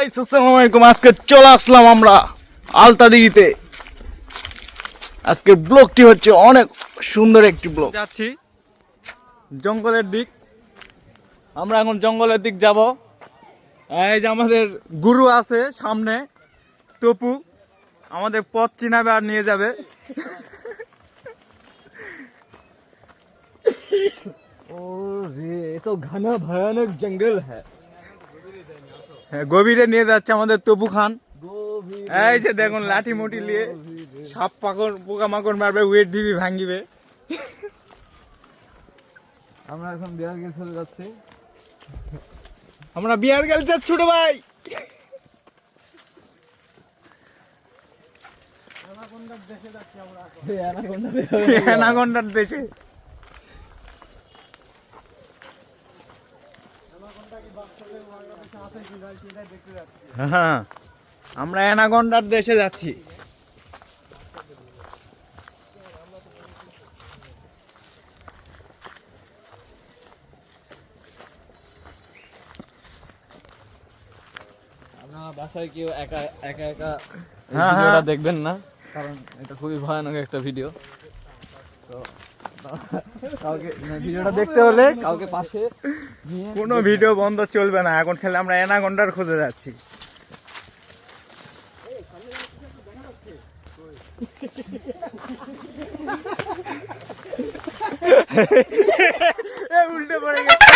Guys আসসালামু আলাইকুম। আজকে চলে আসলাম আমরা আলতা দিঘিতে। আজকের ব্লগটি হচ্ছে অনেক সুন্দর একটি ব্লগ। যাচ্ছি জঙ্গলের দিক, আমরা এখন জঙ্গলের দিক যাব। এই যে আমাদের গুরু আছে সামনে, তপু আমাদের পথ চিনাবে আর নিয়ে যাবে। ये तो घना भयानक जंगल है। গভীরে নিয়ে যাচ্ছে আমাদের তপু খান। এই যে দেখুন লাঠি মুটি নিয়ে সাপ পাকড় পোকা মাকড় মারবে, ওয়েট দিবি ভাঙিবে। আমরা এখন বিহার গিয়ে চলে যাচ্ছি। আমরা বিহার গেল যাচ্ছি ছোট ভাই। অ্যানাকোন্ডার দেশে। হ্যাঁ, আমরা অ্যানাকোন্ডার দেশে যাচ্ছি। আপনার বাসায় কেউ একা একা একা এই হ্যাঁ, ভিডিওটা হ্যাঁ। দেখবেন না, কারণ এটা খুবই ভয়ানক একটা ভিডিও। তো কাউকে ভিডিওটা দেখতে হলে কাউকে পাশে নিয়ে কোনো ভিডিও বন্ধ চলবে না এখন, খেলে আমরা অ্যানাকোন্ডার খুঁজে যাচ্ছি। উল্টে পড়ে গেছে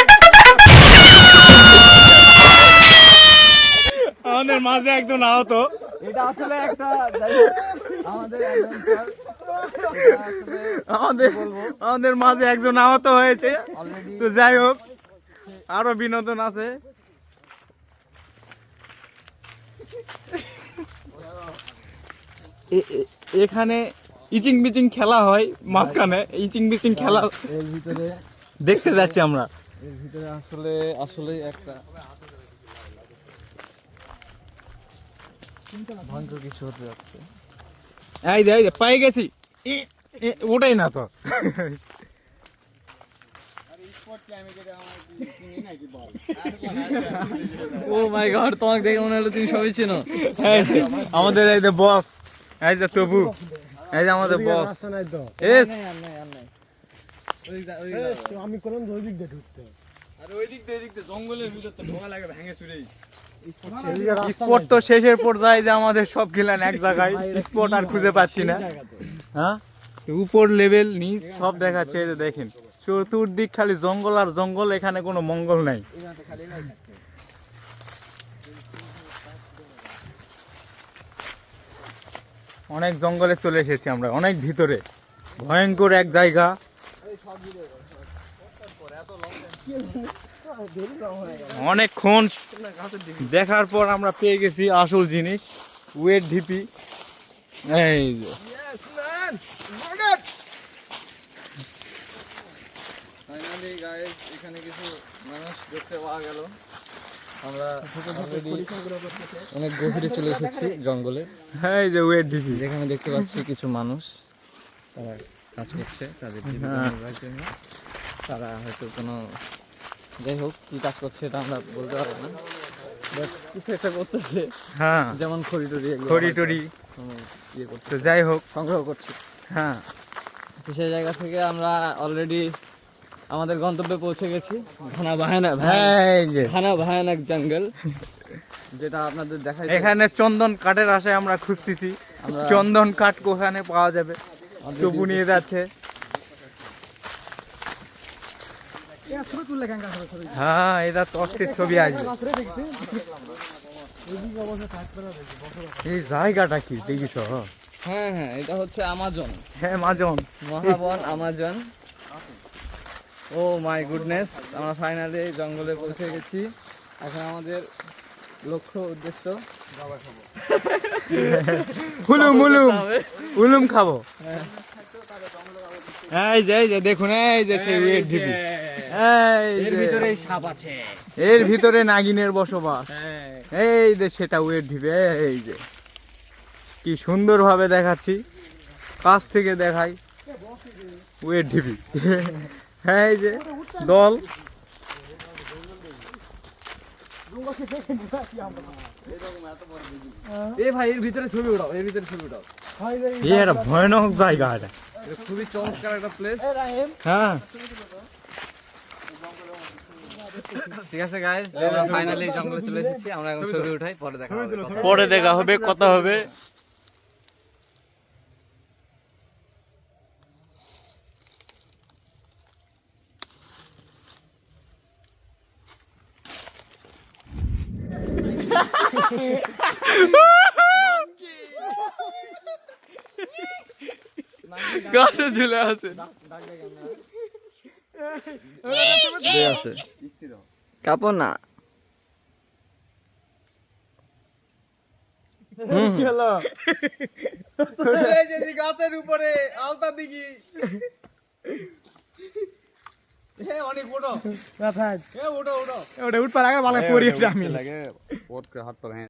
আমাদের মাঝে একজন আহত। এটা আসলে একটা যাই হোক, আমাদের adventure, এটা আসলে আমাদের মাঝে একজন আহত হয়েছে। already তো যাই হোক, আরো বিনোদন আছে। এখানে ইচিং বিচিং খেলা হয় মাঝখানে, ইচিং বিচিং খেলা এর ভিতরে দেখতে যাচ্ছি আমরা। আসলে একটা ভয়ঙ্কর কিছু হতে যাচ্ছে। এই যে পাই গেছি। ওটাই না তো। ও মাই গড, তোমাকে দেখে মনে হলো তুমি সবই চিনো। এই যে আমাদের এই যে বস, এই যে তবু, এই যে আমাদের বস। আমি করলাম ওই দিক দিয়ে ঢুকতে। আর ওই দিক দিয়ে জঙ্গলের ভিতর তো ঢোকা লাগে ভেঙে চুরেই। এদিকে রাস্তা স্পট তো শেষের পর্যায়ে যে আমাদের সব গেলেন এক জায়গায়, স্পট আর খুঁজে পাচ্ছি না। হ্যাঁ, উপর লেভেল নিচ সব দেখাচ্ছে। এই যে দেখেন চতুর্দিক খালি জঙ্গল আর জঙ্গল, এখানে কোনো মঙ্গল নাই। অনেক জঙ্গলে চলে এসেছি আমরা, অনেক ভিতরে, ভয়ঙ্কর এক জায়গা। অনেকক্ষণ দেখার পর আমরা পেয়ে গেছি আসল জিনিস, ওয়েট ঢিপি। এই যে ফাইনালি গাইস, এখানে কিছু মানুষ দেখতে পাওয়া গেল। আমরা অনেক গভীরে চলে এসেছি জঙ্গলে, এই যে ওয়েট ঢিপি। যেখানে দেখতে পাচ্ছি কিছু মানুষ, তারা কাজ করছে তাদের জীবিকা নির্বাহের জন্য। তারা হয়তো কোনো, যাই হোক কি কাজ করছে এটা আমরা বলতে পারবো না, বাট কিছু একটা করতেছে। হ্যাঁ, যেমন খড়ি টড়ি খড়ি টড়ি ইয়ে করছে, তো যাই হোক। সংগ্রহ করছে। হ্যাঁ, তো সেই জায়গা থেকে আমরা অলরেডি আমাদের গন্তব্যে পৌঁছে গেছি। ঘনা ভয়ানক জঙ্গল, যেটা আপনাদের দেখাই। এখানে চন্দন কাঠের আশায় আমরা খুঁজতেছি, চন্দন কাঠ কোখানে পাওয়া যাবে। তবু নিয়ে যাচ্ছে। হ্যাঁ, এটা তো অস্থির ছবি আসবে। এই জায়গাটা কি দেখিস? হ্যাঁ হ্যাঁ, এটা হচ্ছে আমাজন, হ্যাঁ মাজন, মহাবন আমাজন। ও মাই গুডনেস, আমরা ফাইনালি জঙ্গলে পৌঁছে গেছি। এখন আমাদের লক্ষ্য উদ্দেশ্য উলুম খাবো। এই যে দেখুন, এই যে সেই ওয়েট ঢিপি, এর ভিতরে সাপ আছে, এর ভিতরে নাগিনের বসবাস। এই যে সেটা ওয়েট ঢিপি। এই যে কি সুন্দর ভাবে দেখাচ্ছি, কাছ থেকে দেখাই ওয়েট ঢিপি। এই যে দল এ ভাই এর ভিতরে ছবি উঠাও, এর ভিতরে ছবি উঠাও। এই একটা ভয়ানক জায়গা এটা। এটা খুবই চমৎকার একটা প্লেস। হ্যাঁ ঠিক আছে গাইস, আমরা ফাইনালি জঙ্গলে চলে এসেছি। আমরা এখন ছবি উঠাই, পরে দেখা হবে। পরে দেখা হবে, কথা হবে। গাছে ঝুলে আছে। কাপড় না গাছের উপরে আলতা দিঘি। অনেক ওঠো, ওঠো ওঠো। ওটা উঠবার আগে ভালো পরি আমি लगे वोट के हाथ पर हैं